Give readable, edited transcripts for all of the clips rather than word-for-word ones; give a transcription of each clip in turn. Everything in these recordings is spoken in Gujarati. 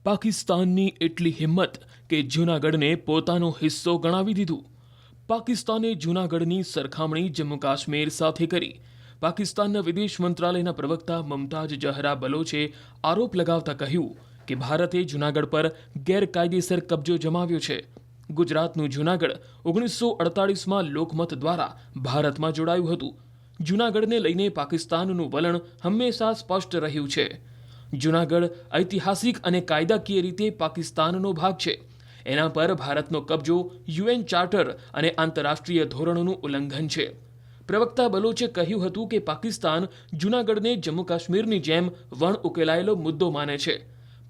પાકિસ્તાનની એટલી હિંમત કે જૂનાગઢને પોતાનો હિસ્સો ગણાવી દીધું. પાકિસ્તાને જૂનાગઢની સરખામણી જમ્મુ કાશ્મીર સાથે કરી. પાકિસ્તાનના વિદેશ મંત્રાલયના પ્રવક્તા મુમતાઝ ઝહરા બલોચે આરોપ લગાવતા કહ્યું કે ભારતે જૂનાગઢ પર ગેરકાયદેસર કબજો જમાવ્યો છે. ગુજરાતનું જૂનાગઢ 1948માં લોકમત દ્વારા ભારતમાં જોડાયું હતું. જૂનાગઢને લઈને પાકિસ્તાનનું વલણ હંમેશા સ્પષ્ટ રહ્યું છે. જૂનાગઢ ઐતિહાસિક અને કાયદાકીય રીતે પાકિસ્તાનનો ભાગ છે. એના પર ભારતનો કબજો યુએન ચાર્ટર અને આંતરરાષ્ટ્રીય ધોરણોનું ઉલ્લંઘન છે. પ્રવક્તા બલોચે કહ્યું હતું કે પાકિસ્તાન જૂનાગઢને જમ્મુ કાશ્મીરની જેમ વણ ઉકેલાયેલો મુદ્દો માને છે.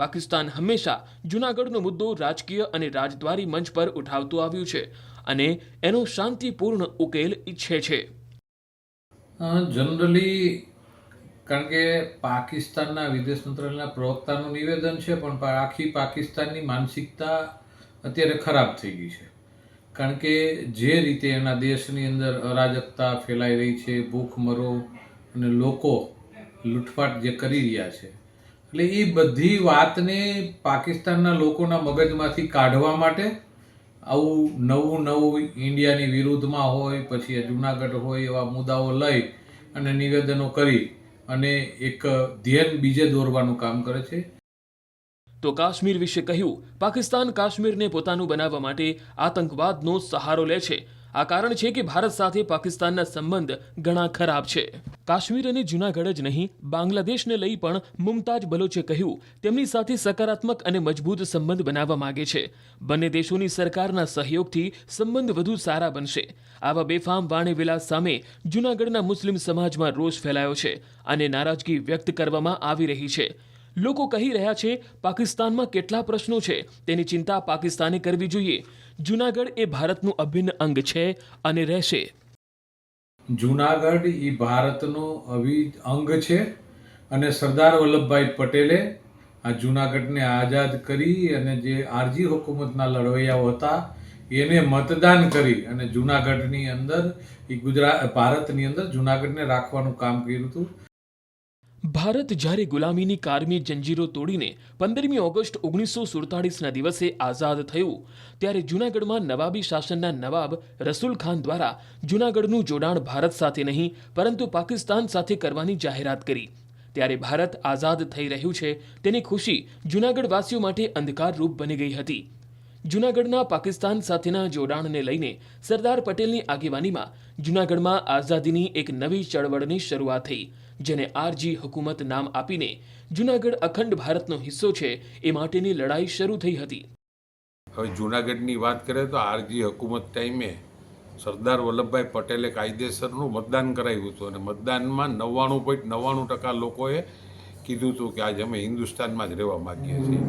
પાકિસ્તાન હંમેશા જૂનાગઢનો મુદ્દો રાજકીય અને રાજદ્વારી મંચ પર ઉઠાવતું આવ્યું છે અને એનો શાંતિપૂર્ણ ઉકેલ ઈચ્છે છે. જનરલી કારણ કે પાકિસ્તાનના વિદેશ મંત્રાલયના પ્રવક્તાનું નિવેદન છે, પણ આખી પાકિસ્તાનની માનસિકતા અત્યારે ખરાબ થઈ ગઈ છે. કારણ કે જે રીતે એના દેશની અંદર અરાજકતા ફેલાઈ રહી છે, ભૂખમરો અને લોકો લૂંટફાટ જે કરી રહ્યા છે, એટલે એ બધી વાતને પાકિસ્તાનના લોકોના મગજમાંથી કાઢવા માટે આવું નવું ઇન્ડિયાની વિરુદ્ધમાં હોય, પછી જૂનાગઢ હોય, એવા મુદ્દાઓ લઈ અને નિવેદનો કરી અને એક ધ્યેય બીજે દોરવાનું કામ કરે છે. તો કાશ્મીર વિશે કહ્યું, પાકિસ્તાન કાશ્મીરને પોતાનું બનાવવા માટે આતંકવાદનો સહારો લે છે. આ કારણ છે કે ભારત સાથે પાકિસ્તાનના સંબંધ ઘણા ખરાબ છે. કાશ્મીર અને જૂનાગઢ જ નહીં, બાંગ્લાદેશને લઈ પણ મુમતાઝ બલોચે કહ્યું તેમની સાથે સકારાત્મક અને મજબૂત સંબંધ બનાવવા માંગે છે. બંને દેશોની સરકારના સહયોગથી સંબંધ વધુ સારા બનશે. આવા બેફામ વાણીવિલાસ સામે જૂનાગઢના મુસ્લિમ સમાજમાં રોષ ફેલાયો છે અને નારાજગી વ્યક્ત કરવામાં આવી રહી છે. લોકો કહી રહ્યા છે પાકિસ્તાનમાં કેટલા પ્રશ્નો છે તેની ચિંતા પાકિસ્તાને કરવી જોઈએ. જૂનાગઢ એ ભારતનું અભિન્ન અંગ છે અને રહેશે. જૂનાગઢ એ ભારતનું અંગ છે અને સરદાર વલ્લભભાઈ પટેલે આ જૂનાગઢને આઝાદ કરી અને જે આરજી હુકુમતના લડવૈયાઓ હતા એને મતદાન કરી અને જૂનાગઢની અંદર ભારતની અંદર જૂનાગઢને રાખવાનું કામ કર્યું હતું. ભારત જ્યારે ગુલામીની કારમી જંજીરો તોડીને 15મી ઓગસ્ટ 1947ના દિવસે આઝાદ થયું, ત્યારે જૂનાગઢમાં નવાબી શાસનના નવાબ રસૂલ ખાન દ્વારા જૂનાગઢનું જોડાણ ભારત સાથે નહીં પરંતુ પાકિસ્તાન સાથે કરવાની જાહેરાત કરી. ત્યારે ભારત આઝાદ થઈ રહ્યું છે તેની ખુશી જૂનાગઢવાસીઓ માટે અંધકારરૂપ બની ગઈ હતી. જૂનાગઢના પાકિસ્તાન સાથેના જોડાણને લઈને સરદાર પટેલની આગેવાનીમાં જૂનાગઢમાં આઝાદીની એક નવી ચળવળની શરૂઆત થઈ, જેને આરજી હુકુમત નામ આપીને જૂનાગઢ અખંડ ભારતનો હિસ્સો છે એ માટેની લડાઈ શરૂ થઈ હતી. હવે જૂનાગઢની વાત કરીએ તો આરજી હુકુમત ટાઈમે સરદાર વલ્લભભાઈ પટેલે કાયદેસરનું મતદાન કરાવ્યું હતું અને મતદાનમાં 99.99% લોકોએ કીધું હતું કે આજે અમે હિન્દુસ્તાનમાં જ રહેવા માંગીએ છીએ.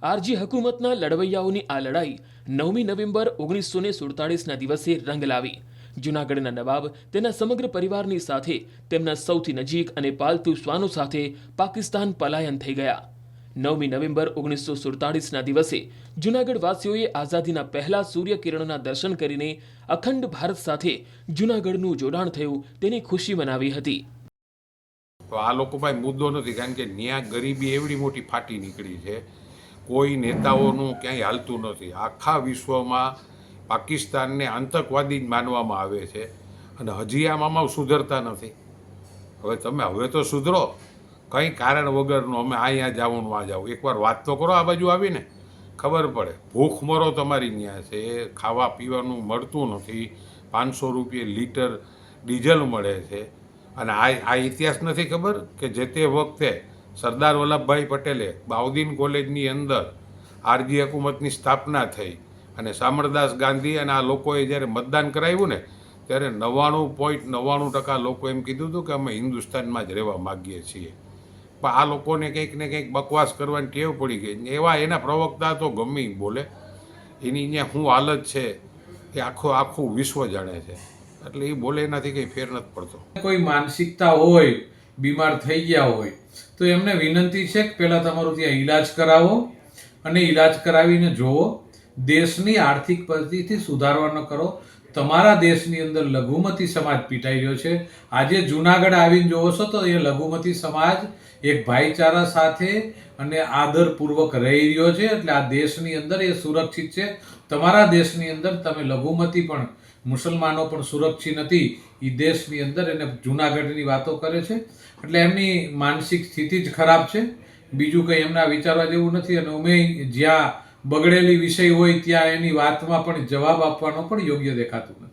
આરજી હુકુમતના લડવૈયાઓની આ લડાઈ 9મી નવેમ્બર 1947ના દિવસે રંગ લાવી. જૂનાગઢના નવાબ તેના સમગ્ર પરિવારની સાથે તેમના સૌથી નજીક અને પાલતુ શ્વાનો સાથે પાકિસ્તાન પલાયન થઈ ગયા. 9મી નવેમ્બર 1947ના દિવસે જૂનાગઢવાસીઓએ આઝાદીના પહેલા સૂર્યકિરણના દર્શન કરીને અખંડ ભારત સાથે જૂનાગઢનું જોડાણ થયું તેની ખુશી મનાવી હતી. આ લોકો પાસે મુદ્દો નથી, કારણ કે ન્યા ગરીબી એવડી મોટી ફાટી નીકળી છે. કોઈ નેતાઓનું ક્યાંય હાલતું નથી. આખા વિશ્વમાં પાકિસ્તાનને આતંકવાદી જ માનવામાં આવે છે અને હજી આમાં સુધરતા નથી. હવે તો સુધરો, કંઈ કારણ વગરનું અમે અહીંયા જવાનું આ જાવ. એકવાર વાત તો કરો, આ બાજુ આવીને ખબર પડે. ભૂખમરો તમારી ત્યાં છે, ખાવા પીવાનું મળતું નથી, 500 રૂપિયે લીટર ડીઝલ મળે છે. અને આ ઇતિહાસ નથી ખબર કે જે તે વખતે સરદાર વલ્લભભાઈ પટેલે બાઉદીન કોલેજની અંદર આરજી હુકુમતની સ્થાપના થઈ અને શામળદાસ ગાંધી અને આ લોકોએ જ્યારે મતદાન કરાવ્યું ને ત્યારે 99.99% લોકો એમ કીધું હતું કે અમે હિન્દુસ્તાનમાં જ રહેવા માગીએ છીએ. પણ આ લોકોને કંઈક ને કંઈક બકવાસ કરવાની ટેવ પડી ગઈ. એના પ્રવક્તા તો ગમે બોલે, એની અહીંયા શું હાલત છે એ આખું વિશ્વ જાણે છે. એટલે એ બોલે એનાથી કંઈ ફેર નથી પડતો. કોઈ માનસિકતા હોય, બીમાર થઈ ગયા હોય તો એમને વિનંતી છે કે પહેલાં તમારું ત્યાં ઈલાજ કરાવો અને ઈલાજ કરાવીને જોવો. દેશની આર્થિક પરિસ્થિતિ સુધારવાનો કરો. તમારા દેશની અંદર લઘુમતી સમાજ પીટાઈ રહ્યો છે. આજે જૂનાગઢ આવીને જોવો છો તો એ લઘુમતી સમાજ એક ભાઈચારા સાથે અને આદરપૂર્વક રહી રહ્યો છે, એટલે આ દેશની અંદર એ સુરક્ષિત છે. તમારા દેશની અંદર તમે લઘુમતી પણ મુસલમાનો પણ સુરક્ષિત નથી એ દેશની અંદર એને જુનાગઢની વાતો કરે છે. એટલે એમની માનસિક સ્થિતિ જ ખરાબ છે, બીજું કંઈ એમના વિચારવા જેવું નથી. અને અમે જ્યાં બગડેલી વિષય હોય ત્યાં એની વાતમાં પણ જવાબ આપવાનો પણ યોગ્ય દેખાતું નથી.